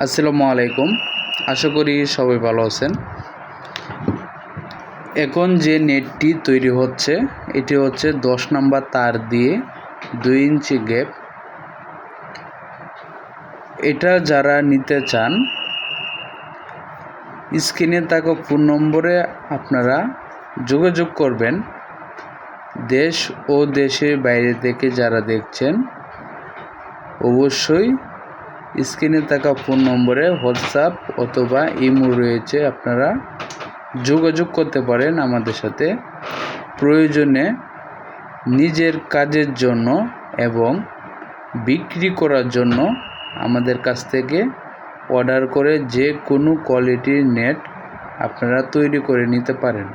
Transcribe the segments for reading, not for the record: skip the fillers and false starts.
আসসালামু আলাইকুম। আশা করি সবাই ভালো আছেন। এখন যে নেটটি তৈরি হচ্ছে এটি হচ্ছে 10 নাম্বার তার দিয়ে 2 ইঞ্চি গ্যাপ। এটা যারা নিতে চান স্ক্রিনে থাকা ফোন নম্বরে আপনারা যোগাযোগ করবেন। দেশ ও দেশের বাইরে থেকে যারা দেখছেন অবশ্যই স্ক্রিনে থাকা ফোন নম্বরে হোয়াটসঅ্যাপ অথবা ইমো রয়েছে, আপনারা যোগাযোগ করতে পারেন আমাদের সাথে। প্রয়োজনে নিজের কাজের জন্য এবং বিক্রি করার জন্য আমাদের কাছ থেকে অর্ডার করে যে কোনো কোয়ালিটির নেট আপনারা তৈরি করে নিতে পারেন।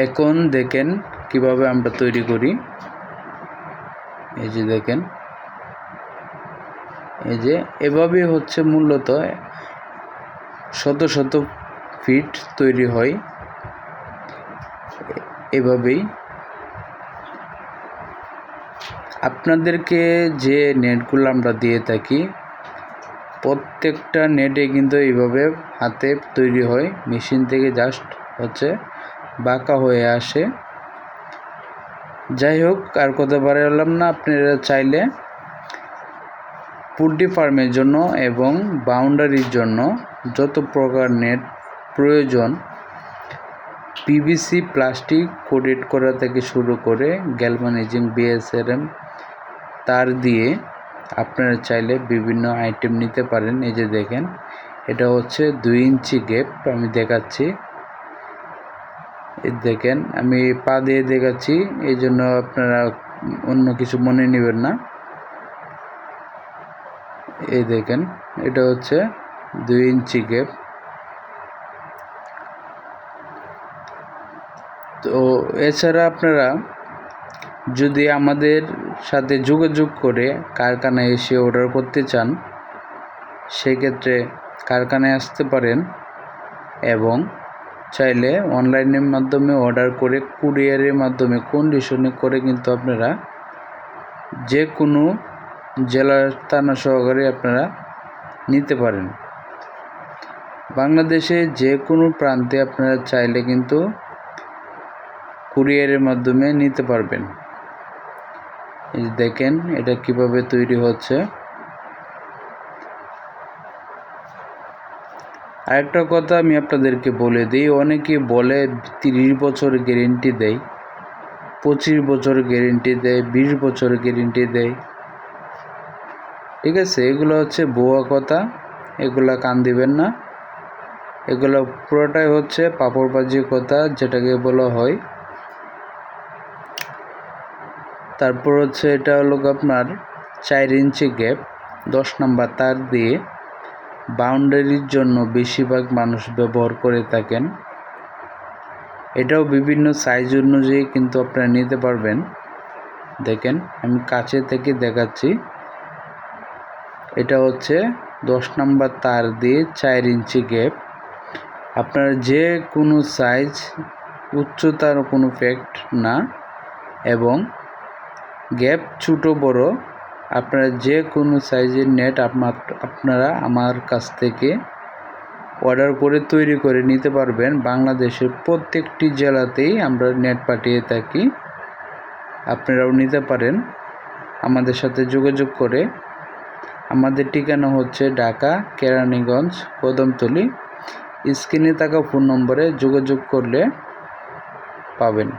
এখন দেখেন কিভাবে আমরা তৈরি করি। এই যে দেখেন, এই যে এভাবে হচ্ছে মূলত শত শত ফিট তৈরি হয়। এভাবেই আপনাদেরকে যে নেটগুলো আমরা দিয়ে থাকি প্রত্যেকটা নেটে কিন্তু এইভাবে হাতে তৈরি হয়, মেশিন থেকে জাস্ট হচ্ছে বাঁকা হয়ে আসে। যাই হোক, আর কথা বাড়ালাম না। আপনারা চাইলে পোল্ট্রি ফার্মের জন্য এবং বাউন্ডারির জন্য যত প্রকার নেট প্রয়োজন, পিভিসি প্লাস্টিক কোটেড করা থেকে শুরু করে গ্যালভানাইজিং বিএসআরএম তার দিয়ে আপনারা চাইলে বিভিন্ন আইটেম নিতে পারেন। এই যে দেখেন, এটা হচ্ছে 2 ইঞ্চি গ্যাপ। আমি দেখাচ্ছি, এই দেখেন আমি পা দিয়ে দেখাচ্ছি, এই জন্য আপনারা অন্য কিছু মনে নেবেন না। এই দেখেন, এটা হচ্ছে 2 ইঞ্চি গ্যাপ। তো এছাড়া আপনারা যদি আমাদের সাথে যোগাযোগ করে কারখানায় এসে অর্ডার করতে চান, সেক্ষেত্রে কারখানায় আসতে পারেন এবং চাইলে অনলাইনের মাধ্যমে অর্ডার করে কুরিয়ারের মাধ্যমে কন্ডিশনে করে কিন্তু আপনারা যে কোনো জেলার থানা সহকারে আপনারা নিতে পারেন। বাংলাদেশে যে কোনো প্রান্তে আপনারা চাইলে কিন্তু কুরিয়ারের মাধ্যমে নিতে পারবেন। এই দেখেন এটা কিভাবে তৈরি হচ্ছে। আরেকটা কথা আমি আপনাদেরকে বলে দিই, অনেকে বলে 30 বছর গ্যারেন্টি দেয়, 25 বছর গ্যারেন্টি দেয়, 20 বছর গ্যারেন্টি দেয়। ঠিক আছে, এগুলো হচ্ছে ভুয়া কথা, এগুলা কান দিবেন না। এগুলো পুরোটাই হচ্ছে পাপড়বাজি কথা, যেটাকে বলা হয়। তারপর হচ্ছে এটা হলো আপনার 4 ইঞ্চি গ্যাপ 10 নাম্বার তার দিয়ে বাউন্ডারির জন্য বেশিরভাগ মানুষ ব্যবহার করে থাকেন। এটাও বিভিন্ন সাইজ অনুযায়ী কিন্তু আপনারা নিতে পারবেন। দেখেন আমি কাছে থেকে দেখাচ্ছি, এটা হচ্ছে 10 নাম্বার তার দিয়ে 4 ইঞ্চি গ্যাপ। আপনার যে কোনো সাইজ, উচ্চতার কোনো ফ্যাক্ট না, এবং গ্যাপ ছোট বড় আপনারা যে কোনো সাইজের নেট আপনারা আমার কাছ থেকে অর্ডার করে তৈরি করে নিতে পারবেন। বাংলাদেশের প্রত্যেকটি জেলাতেই আমরা নেট পাঠিয়ে থাকি, আপনারাও নিতে পারেন আমাদের সাথে যোগাযোগ করে। আমাদের ঠিকানা হচ্ছে ঢাকা কেরানীগঞ্জ কদমতলী। স্ক্রিনে থাকা ফোন নম্বরে যোগাযোগ করলে পাবেন।